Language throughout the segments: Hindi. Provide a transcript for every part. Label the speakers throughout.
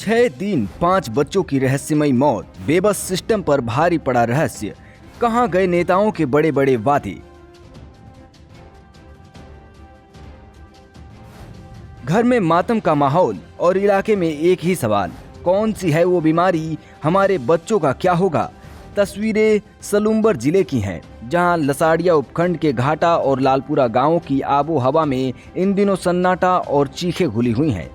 Speaker 1: 6 दिन 5 बच्चों की रहस्यमयी मौत, बेबस सिस्टम पर भारी पड़ा रहस्य। कहां गए नेताओं के बड़े बड़े वादे। घर में मातम का माहौल और इलाके में एक ही सवाल, कौन सी है वो बीमारी, हमारे बच्चों का क्या होगा। तस्वीरें सलूम्बर जिले की हैं, जहां लसाड़िया उपखंड के घाटा और लालपुरा गांवों की आबो हवा में इन दिनों सन्नाटा और चीखें घुली हुई हैं।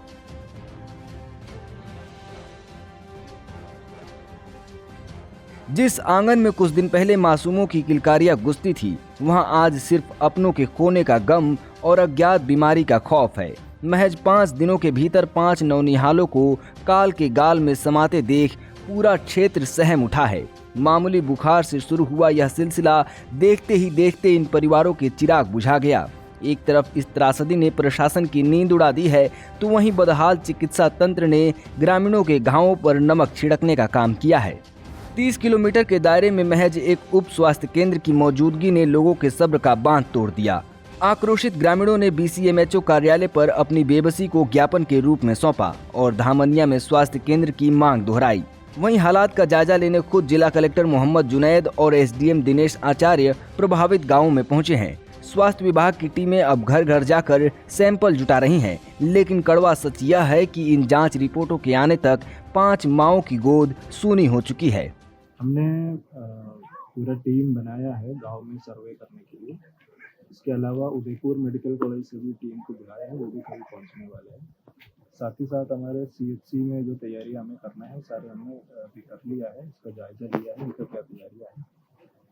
Speaker 1: जिस आंगन में कुछ दिन पहले मासूमों की किलकारियां गुजती थी, वहां आज सिर्फ अपनों के खोने का गम और अज्ञात बीमारी का खौफ है। महज 5 दिनों के भीतर 5 नौनिहालों को काल के गाल में समाते देख पूरा क्षेत्र सहम उठा है। मामूली बुखार से शुरू हुआ यह सिलसिला देखते ही देखते इन परिवारों के चिराग बुझा गया। एक तरफ इस त्रासदी ने प्रशासन की नींद उड़ा दी है, तो वहीं बदहाल चिकित्सा तंत्र ने ग्रामीणों के घावों पर नमक छिड़कने का काम किया है। 30 किलोमीटर के दायरे में महज एक उप स्वास्थ्य केंद्र की मौजूदगी ने लोगों के सब्र का बांध तोड़ दिया। आक्रोशित ग्रामीणों ने BCMHO कार्यालय पर अपनी बेबसी को ज्ञापन के रूप में सौंपा और धामनिया में स्वास्थ्य केंद्र की मांग दोहराई। वहीं हालात का जायजा लेने खुद जिला कलेक्टर मोहम्मद जुनैद और SDM दिनेश आचार्य प्रभावित गांवों में पहुंचे हैं। स्वास्थ्य विभाग की टीमें अब घर घर जाकर सैंपल जुटा रही हैं, लेकिन कड़वा सच यह है कि इन जांच रिपोर्टों के आने तक 5 माओं की गोद सूनी हो चुकी है।
Speaker 2: हमने पूरा टीम बनाया है गांव में सर्वे करने के लिए। इसके अलावा उदयपुर मेडिकल कॉलेज से भी टीम को बुलाया है, वो भी कल पहुंचने वाले हैं। साथ ही साथ हमारे CHC में जो तैयारी हमें करना है सारे हमने अभी कर लिया है, इसका जायजा लिया है, इनका क्या तैयारियाँ है।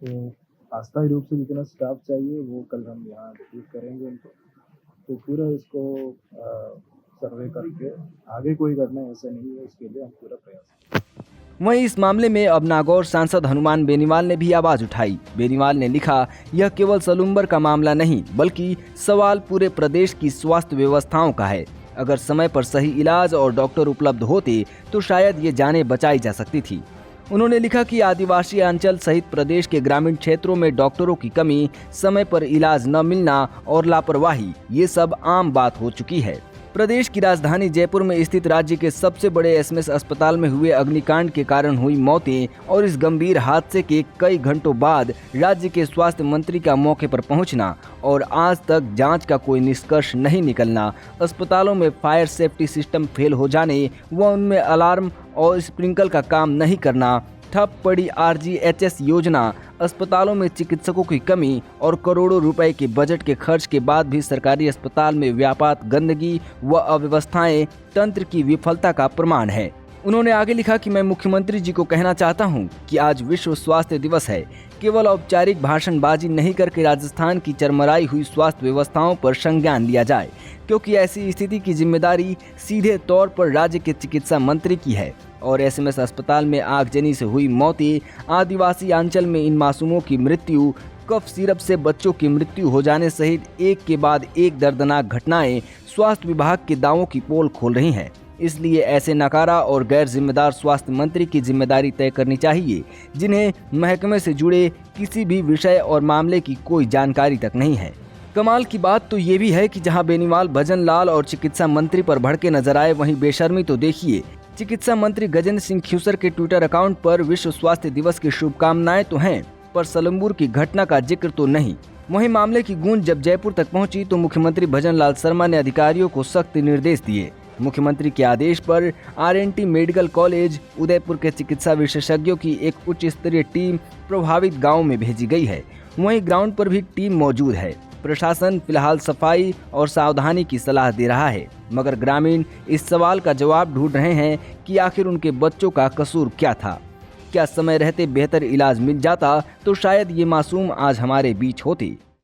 Speaker 2: तो अस्थायी रूप से जितना स्टाफ चाहिए वो कल हम यहाँ रिक्रूट करेंगे उनको, तो पूरा इसको सर्वे करके आगे कोई घटना ऐसा नहीं है, इसके लिए हम पूरा प्रयास।
Speaker 1: वहीं इस मामले में अब नागौर सांसद हनुमान बेनीवाल ने भी आवाज उठाई। बेनीवाल ने लिखा, यह केवल सलूम्बर का मामला नहीं, बल्कि सवाल पूरे प्रदेश की स्वास्थ्य व्यवस्थाओं का है। अगर समय पर सही इलाज और डॉक्टर उपलब्ध होते तो शायद ये जानें बचाई जा सकती थी। उन्होंने लिखा कि आदिवासी अंचल सहित प्रदेश के ग्रामीण क्षेत्रों में डॉक्टरों की कमी, समय पर इलाज न मिलना और लापरवाही, ये सब आम बात हो चुकी है। प्रदेश की राजधानी जयपुर में स्थित राज्य के सबसे बड़े SMS अस्पताल में हुए अग्निकांड के कारण हुई मौतें और इस गंभीर हादसे के कई घंटों बाद राज्य के स्वास्थ्य मंत्री का मौके पर पहुंचना और आज तक जांच का कोई निष्कर्ष नहीं निकलना, अस्पतालों में फायर सेफ्टी सिस्टम फेल हो जाने व उनमें अलार्म और स्प्रिंकल का काम नहीं करना, ठप पड़ी RGHS योजना, अस्पतालों में चिकित्सकों की कमी और करोड़ों रुपए के बजट के खर्च के बाद भी सरकारी अस्पताल में व्यापक गंदगी व अव्यवस्थाएं तंत्र की विफलता का प्रमाण है। उन्होंने आगे लिखा कि मैं मुख्यमंत्री जी को कहना चाहता हूं कि आज विश्व स्वास्थ्य दिवस है। केवल औपचारिक भाषणबाजी नहीं करके राजस्थान की चरमराई हुई स्वास्थ्य व्यवस्थाओं पर संज्ञान लिया जाए, क्योंकि ऐसी स्थिति की जिम्मेदारी सीधे तौर पर राज्य के चिकित्सा मंत्री की है। और SMS अस्पताल में आगजनी से हुई मौतें, आदिवासी अंचल में इन मासूमों की मृत्यु, कफ सिरप से बच्चों की मृत्यु हो जाने सहित एक के बाद एक दर्दनाक घटनाएं स्वास्थ्य विभाग के दावों की पोल खोल रही हैं। इसलिए ऐसे नकारा और गैर जिम्मेदार स्वास्थ्य मंत्री की जिम्मेदारी तय करनी चाहिए, जिन्हें महकमे से जुड़े किसी भी विषय और मामले की कोई जानकारी तक नहीं है। कमाल की बात तो ये भी है कि जहां बेनीवाल भजन लाल और चिकित्सा मंत्री पर भड़के नजर आए, वहीं बेशर्मी तो देखिए। चिकित्सा मंत्री गजेंद्र सिंह ख्यूसर के ट्विटर अकाउंट पर विश्व स्वास्थ्य दिवस की शुभकामनाएं तो हैं, पर सलूम्बर की घटना का जिक्र तो नहीं। वहीं मामले की गूंज जब जयपुर तक पहुंची तो मुख्यमंत्री भजन लाल शर्मा ने अधिकारियों को सख्त निर्देश दिए। मुख्यमंत्री के आदेश पर RNT मेडिकल कॉलेज उदयपुर के चिकित्सा विशेषज्ञों की एक उच्च स्तरीय टीम प्रभावित गाँव में भेजी गई है। वहीं ग्राउंड पर भी टीम मौजूद है। प्रशासन फिलहाल सफाई और सावधानी की सलाह दे रहा है, मगर ग्रामीण इस सवाल का जवाब ढूंढ रहे हैं कि आखिर उनके बच्चों का कसूर क्या था। क्या समय रहते बेहतर इलाज मिल जाता तो शायद ये मासूम आज हमारे बीच होते।